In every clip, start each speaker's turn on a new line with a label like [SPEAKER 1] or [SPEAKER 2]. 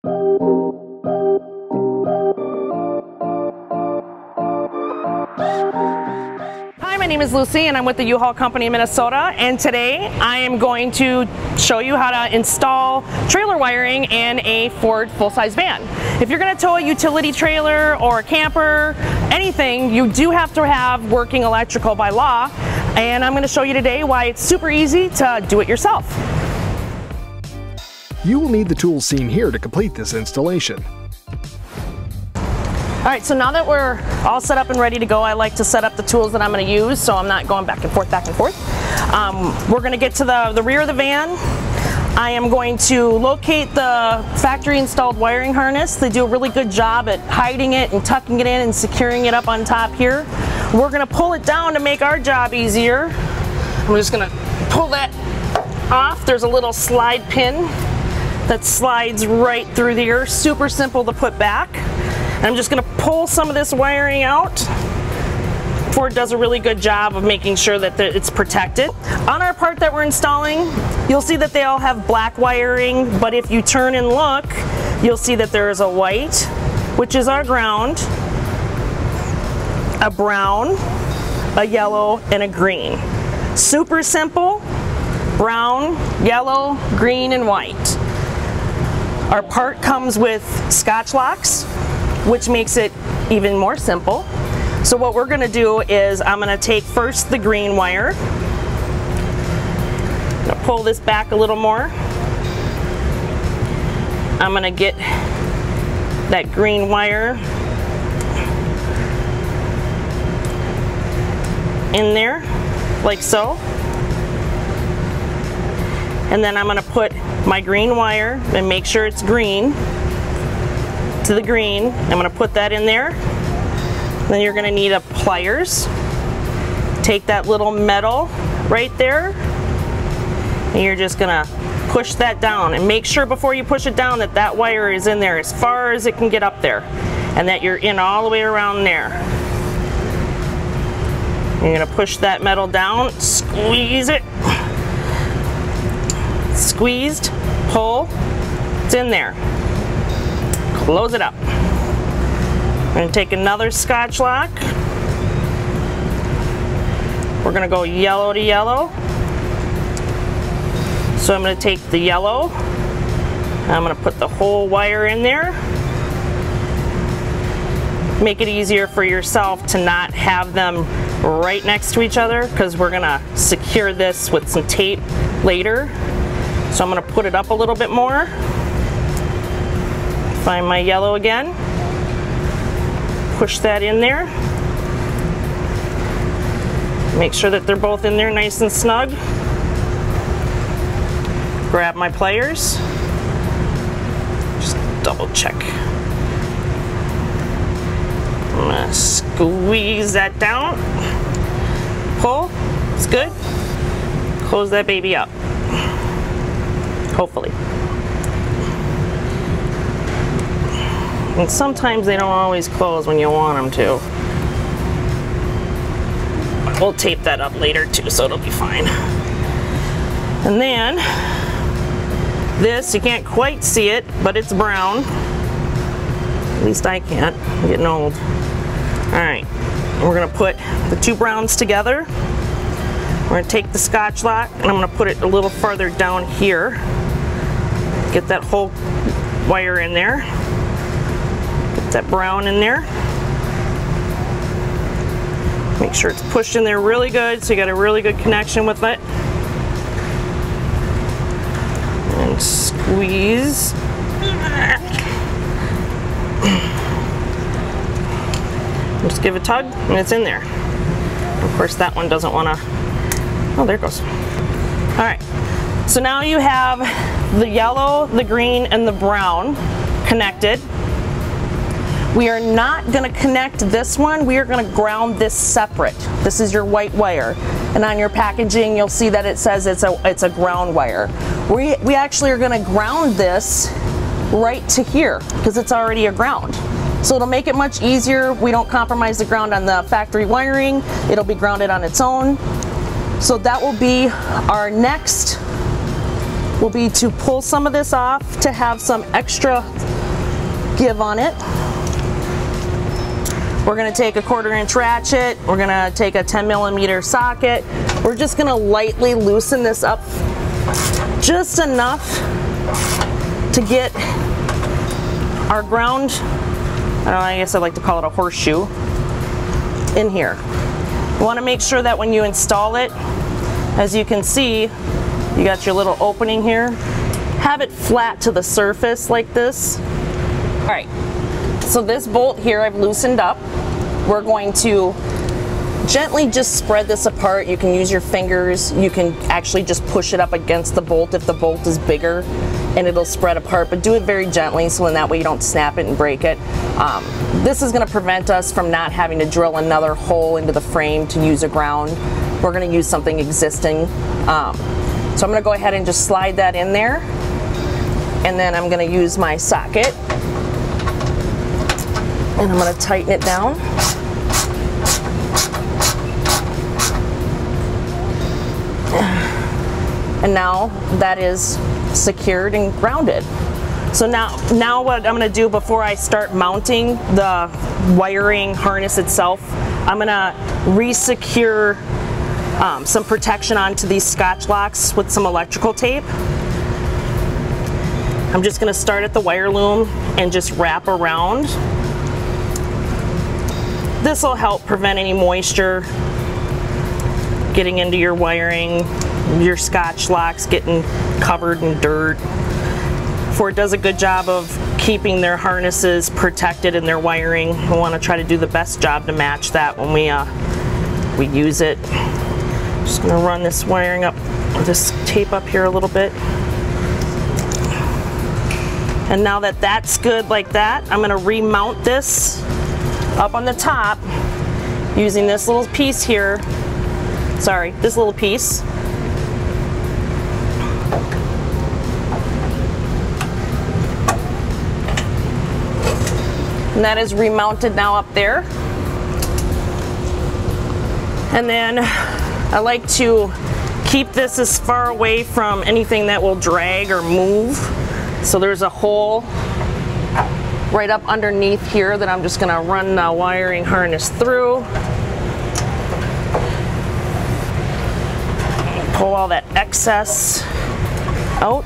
[SPEAKER 1] Hi, my name is Lucy and I'm with the U-Haul company in Minnesota, and today I am going to show you how to install trailer wiring in a Ford full-size van. If you're going to tow a utility trailer or a camper, anything, you do have to have working electrical by law, and I'm going to show you today why it's super easy to do it yourself.
[SPEAKER 2] You will need the tools seen here to complete this installation.
[SPEAKER 1] Alright, so now that we're all set up and ready to go, I like to set up the tools that I'm going to use so I'm not going back and forth. We're going to get to the rear of the van. I am going to locate the factory installed wiring harness. They do a really good job at hiding it and tucking it in and securing it up on top here. We're going to pull it down to make our job easier. I'm just going to pull that off. There's a little slide pin that slides right through there. Super simple to put back. I'm just going to pull some of this wiring out. Ford does a really good job of making sure that it's protected. On our part that we're installing, you'll see that they all have black wiring, but if you turn and look, you'll see that there is a white, which is our ground, a brown, a yellow, and a green. Super simple: brown, yellow, green, and white. Our part comes with Scotch locks, which makes it even more simple. So what we're gonna do is I'm gonna take first the green wire. I'm gonna pull this back a little more. I'm gonna get that green wire in there, like so. And then I'm gonna put my green wire and make sure it's green to the green. I'm going to put that in there. Then you're going to need a pliers. Take that little metal right there and you're just going to push that down, and make sure before you push it down that that wire is in there as far as it can get up there, and that you're in all the way around there. You're going to push that metal down, squeeze it, squeezed, pull, it's in there. Close it up. I'm going to take another Scotch lock. We're going to go yellow to yellow. So I'm going to take the yellow. I'm going to put the whole wire in there. Make it easier for yourself to not have them right next to each other, because we're going to secure this with some tape later. So I'm going to put it up a little bit more. Find my yellow again, push that in there, make sure that they're both in there nice and snug. Grab my pliers, just double check. I'm gonna squeeze that down, pull, it's good. Close that baby up, hopefully. And sometimes they don't always close when you want them to. We'll tape that up later too, so it'll be fine. And then this, you can't quite see it, but it's brown. At least I can't. I'm getting old. Alright, we're going to put the two browns together. We're going to take the Scotch lock and I'm going to put it a little farther down here. Get that whole wire in there. That brown in there. Make sure it's pushed in there really good so you got a really good connection with it. And squeeze. Just give a tug and it's in there. Of course that one doesn't want to, oh, there it goes. Alright, so now you have the yellow, the green, and the brown connected. We are not going to connect this one. We are going to ground this separate. This is your white wire, and on your packaging you'll see that it says it's a ground wire. We actually are going to ground this right to here because it's already a ground. So it'll make it much easier. We don't compromise the ground on the factory wiring. It'll be grounded on its own. So that will be our next, will be to pull some of this off to have some extra give on it. We're going to take a 1/4 inch ratchet. We're going to take a 10mm socket. We're just going to lightly loosen this up just enough to get our ground, I guess I like to call it a horseshoe, in here. You want to make sure that when you install it, as you can see, you got your little opening here. Have it flat to the surface like this. All right, so this bolt here I've loosened up. We're going to gently just spread this apart. You can use your fingers. You can actually just push it up against the bolt if the bolt is bigger, and it'll spread apart, but do it very gently so in that way you don't snap it and break it. This is going to prevent us from not having to drill another hole into the frame to use a ground. We're going to use something existing. So I'm going to go ahead and just slide that in there, and then I'm going to use my socket and I'm going to tighten it down. And now that is secured and grounded. So now what I'm going to do before I start mounting the wiring harness itself, I'm going to re-secure some protection onto these Scotch locks with some electrical tape. I'm just going to start at the wire loom and just wrap around. This will help prevent any moisture getting into your wiring, your Scotch locks getting covered in dirt. Ford does a good job of keeping their harnesses protected in their wiring. We want to try to do the best job to match that when we use it. Just going to run this wiring up, this tape up here a little bit. And now that that's good like that, I'm going to remount this up on the top using this little piece here. Sorry, this little piece. And that is remounted now up there. And then I like to keep this as far away from anything that will drag or move. So there's a hole right up underneath here that I'm just going to run the wiring harness through. Pull all that excess out.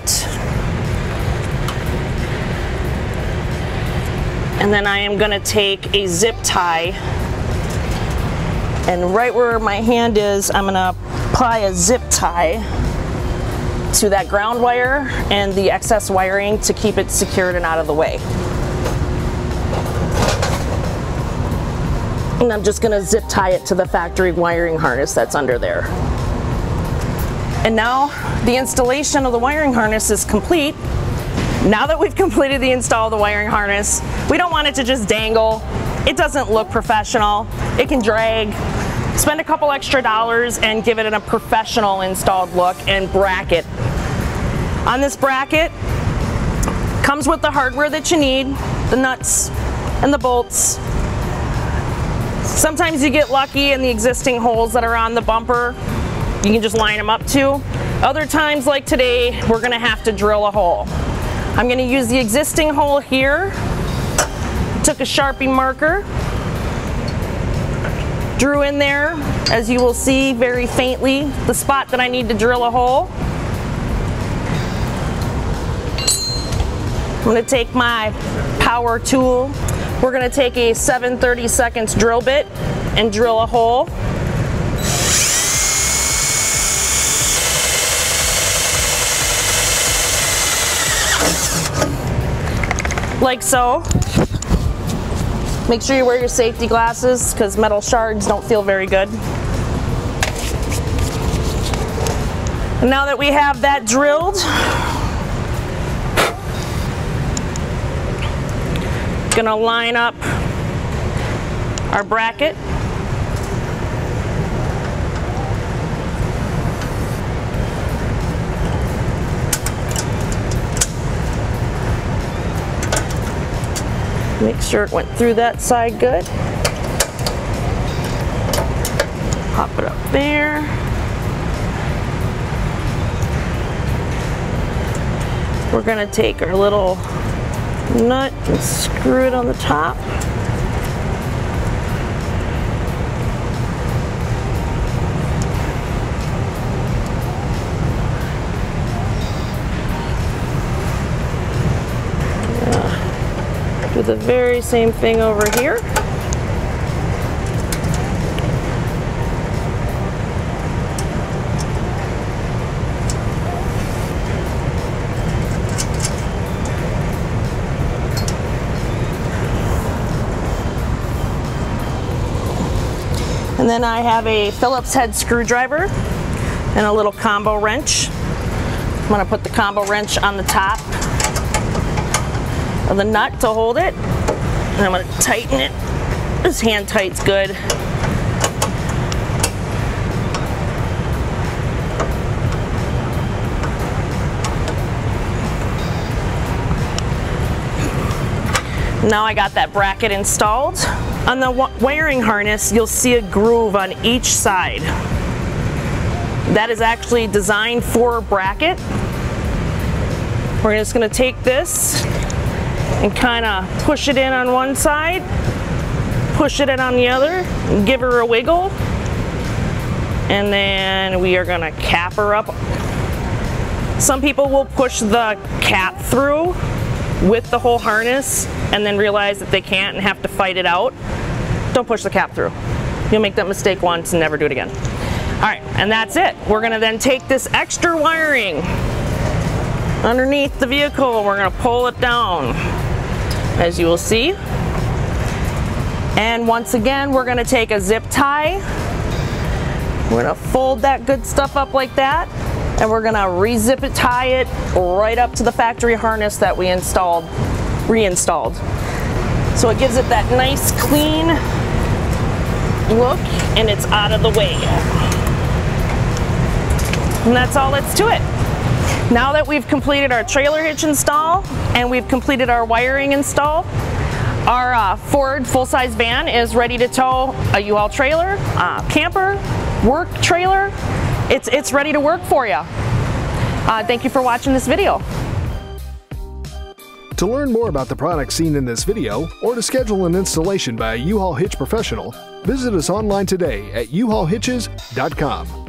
[SPEAKER 1] And then I am going to take a zip tie, and right where my hand is, I'm going to apply a zip tie to that ground wire and the excess wiring to keep it secured and out of the way. And I'm just going to zip tie it to the factory wiring harness that's under there. And now the installation of the wiring harness is complete. Now that we've completed the install of the wiring harness, we don't want it to just dangle. It doesn't look professional. It can drag. Spend a couple extra dollars and give it a professional installed look. And bracket. On this bracket, comes with the hardware that you need, the nuts and the bolts. Sometimes you get lucky in the existing holes that are on the bumper. You can just line them up too. Other times, like today, we're going to have to drill a hole. I'm going to use the existing hole here. Took a Sharpie marker, drew in there, as you will see very faintly, the spot that I need to drill a hole. I'm going to take my power tool. We're going to take a 7/32 drill bit and drill a hole. Like so. Make sure you wear your safety glasses because metal shards don't feel very good. And now that we have that drilled, gonna line up our bracket. Make sure it went through that side good. Pop it up there. We're gonna take our little nut and screw it on the top. Do the very same thing over here. And then I have a Phillips head screwdriver and a little combo wrench. I'm going to put the combo wrench on the top of the nut to hold it. And I'm going to tighten it. This hand tight's good. Now I got that bracket installed. On the wiring harness, you'll see a groove on each side. That is actually designed for a bracket. We're just going to take this and kind of push it in on one side, push it in on the other, and give her a wiggle. And then we are going to cap her up. Some people will push the cap through with the whole harness and then realize that they can't and have to fight it out. Don't push the cap through. You'll make that mistake once and never do it again. All right, and that's it. We're gonna then take this extra wiring underneath the vehicle and we're gonna pull it down, as you will see. And once again, we're gonna take a zip tie. We're gonna fold that good stuff up like that, and we're gonna re-zip it, tie it right up to the factory harness that we reinstalled. So it gives it that nice clean look and it's out of the way. And that's all that's to it. Now that we've completed our trailer hitch install and we've completed our wiring install, our Ford full-size van is ready to tow a U-Haul trailer, camper, work trailer. It's ready to work for you. Thank you for watching this video.
[SPEAKER 2] To learn more about the products seen in this video, or to schedule an installation by a U-Haul Hitch professional, visit us online today at uhaulhitches.com.